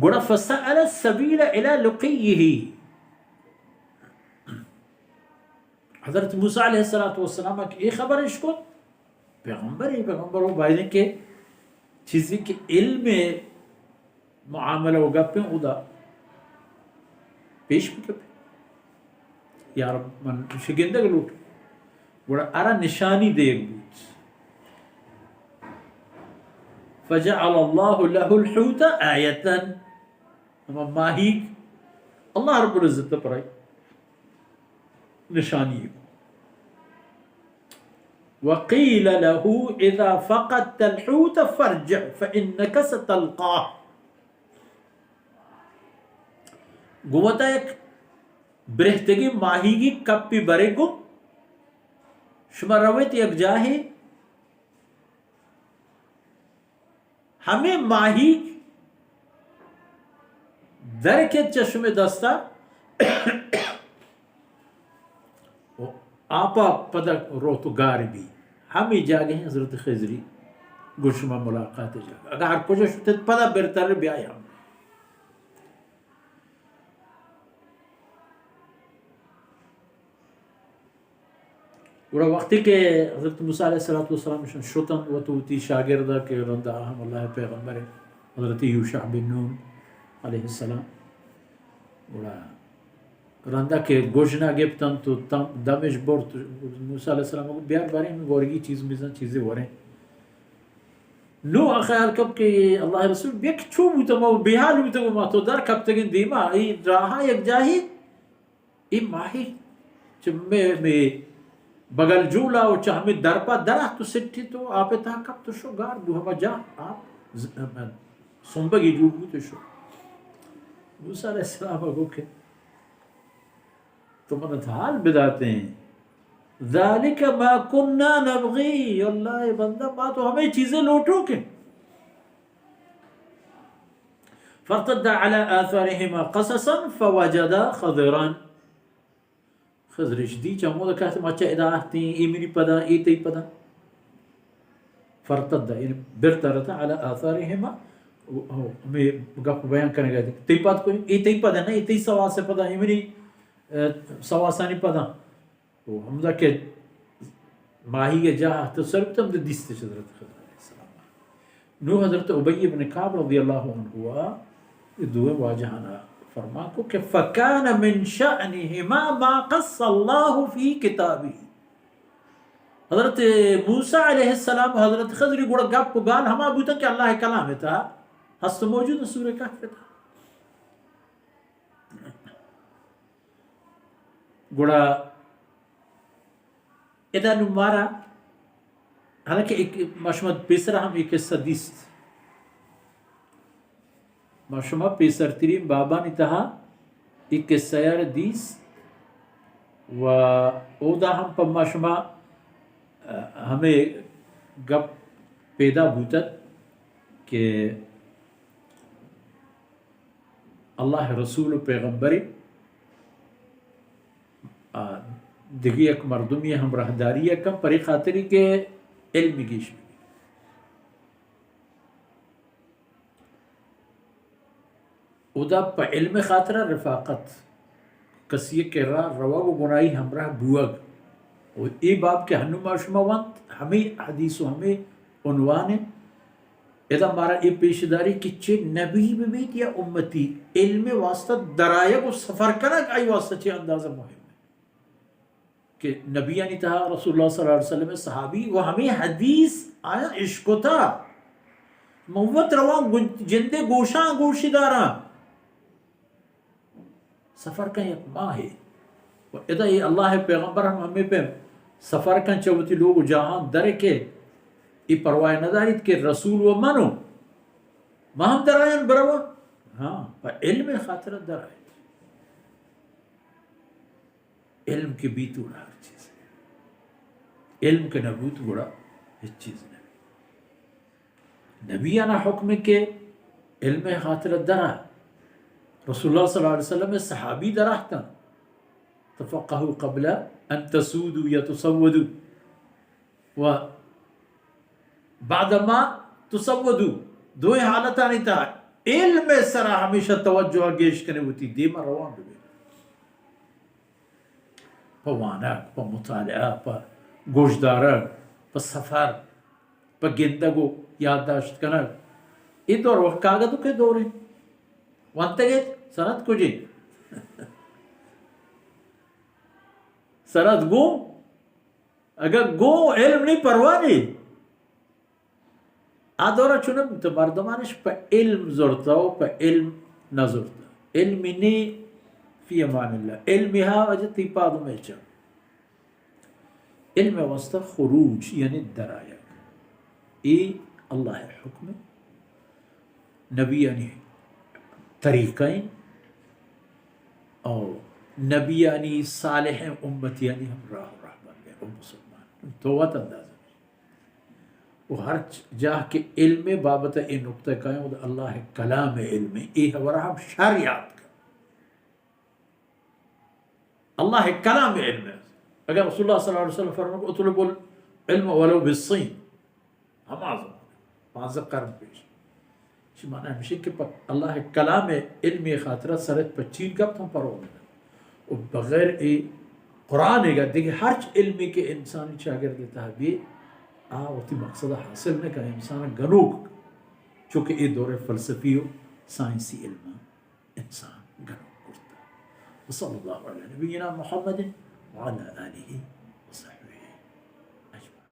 گوڑا فسأل السبیل الى لقیہ، حضرت موسیٰ علیہ السلام کی یہ خبر اس کو پیغمبر ہو بھائی کے چیزی کے علم معاملہ ہوگا پہ خدا پیش بکے یا رب من شگندہ گلوٹ گوڑا ارا نشانی دیکھ بود فجعل اللہ له الحوت آیتا اما ماہی اللہ رب العزت پر آئی نشانی ہے وقیل له اذا فقدت الحوت فرجع فانك ستلقاه، گوتا ایک برہتگی ماہی کی کپی برے گو شما رویت یک جاہے ہمیں ماہی در کے چشم دستا آپا پدا روتو گار بھی ہمیں جاگے ہیں حضرت خضری گوشما ملاقات جاگا اگر ہر کچھ شتے پدا برتر بھی آیا ہم گوڑا وقتی کہ حضرت موسیٰ علیہ السلام شتن و توتی شاگردہ کے رندہ آہم اللہ پیغمبر حضرت یوشع بن نون علیہ السلام گوڑا رندہ کے گوشنا گپتن تو دمش بورت موسیٰ علیہ السلام کو بیار بارے میں گورگی چیزیں ہو رہے ہیں نو خیال کب کہ اللہ رسول بیک چھو بوتا ما بیحال بوتا ما تو در کب تگن دیما ای راہا یک جاہی ای ماہی چمے میں بغل جولا و چاہ میں درپا درہ تو سٹھی تو آپ تاں کب تو شو گار بو ہما جا آپ سنبگی جو بو تو شو موسیٰ علیہ السلام کو کہ تو منت حال بداتے ہیں ذالک ما کننا نبغی، اللہ بندہ ما تو ہمیں چیزیں لوٹو کے فارتد على آثارهما قصصا فوجدا خضرا، خضرش دی چمو دا کہتے مچا ادا آہتی ایمینی پدا ایتی پدا فارتد یعنی برتا رہتا على آثارهما ہمیں گپ بیان کرنے گئے تھے تی پاد کوئی ایتی پدا نا ایتی سوا سے پدا ایمینی سوا سانی پدا وہ حمزہ کے ماہی کے جاہ تو سربتم دے دیستے حضرت خضر علیہ السلام نو حضرت عبی بن کعب رضی اللہ عنہ ہوا دوے واجہانا فرما کو کہ فَكَانَ مِن شَأْنِهِمَا مَا قَصَّ اللَّهُ فِي كِتَابِهِ، حضرت موسیٰ علیہ السلام حضرت خضر گوڑا گپ کو گال ہما بوتا کہ اللہ کلام تھا ہست موجود سورہ کہف تھا گوڑا ادا نمارا حالانکہ ایک مشمد پیسرہ ہم ایک قصہ دیست مشمد پیسر ترین بابا نتہا ایک قصہ یار دیست و اودا ہم پا مشمد ہمیں گپ پیدا بوتت کہ اللہ رسول و پیغمبری دیگی ایک مردمی ہم رہداری کم پری خاطری کے علم گیش میں ادا پا علم خاطرہ رفاقت کسی کے راہ روا و گناہی ہمراہ بوگ اور ای باب کے ہنما شما وانت ہمیں حدیث و ہمیں عنوان ہے ادا مارا ای پیشداری کی چھے نبی بمیت یا امتی علم واسطہ درائب و سفر کرک آئی واسطہ چھے اندازہ مهم کہ نبی یعنی تھا رسول اللہ صلی اللہ علیہ وسلم صحابی وہ ہمیں حدیث آیا عشق تھا موت روان جندے گوشاں گوشی داراں سفر کا ایک ماہ ہے ادا یہ اللہ پیغمبر ہمیں پہ سفر کا چوتی لوگ جہاں در کے یہ پروائے ندارید کہ رسول و منو مہم درائن بروا ہاں پر علم خاطرت درائن علم کے بیتو رہا ہر چیز علم کے نبوت گوڑا اس چیز نبی آنا حکم کے علم خاطرت درہ رسول اللہ صلی اللہ علیہ وسلم صحابی درہتا تفقہوا قبل ان تسودوا یا تصودوا و بعد ما تصودوا دو حالتانی تا علم سرا ہمیشہ توجہ گیش کنے ہوتی دیما روان بھی پا وانا پا مطالعہ پا گوشدارہ پا سفر پا گندگو یادداشت کنگ ای دور وقت کاغذو کے دور ہیں وانتا گیت سند کو جی سند گو اگر گو علم نہیں پروانی آدورا چونم تو مردمانش پا علم زورتاو پا علم نزورتا علمی نی فی امان اللہ علمی ها وجہ تیپادو میں چاہ علم واسطہ خروج یعنی درائق ای اللہ حکم نبی یعنی طریقین اور نبی یعنی صالح امت یعنی ہم راہ رہبر میں مسلمان تو وات اندازہ وہ ہر جاہ کے علم بابت اے نقطہ قائم وہ اللہ کلام علم ای ورہم شریعت کا اللہ کلام علم اگر رسول اللہ صلی اللہ علیہ وسلم فرمائے اطلب العلم ولو بالصین ہم آزم پانزہ قرن پیش چی معنی ہمشہ کہ اللہ کلام علمی خاطرہ سرت پر چین کب تم پرو گئے اور بغیر قرآن ہے گا دیکھیں ہر علمی کے انسانی شاگرد تحبی ہوتی مقصد حاصل نے کہا انسان گنوک چونکہ یہ دور فلسفی و سائنسی علم انسان گنوک کرتا وصلی اللہ علیہ نبینا محمد وعلى آلہ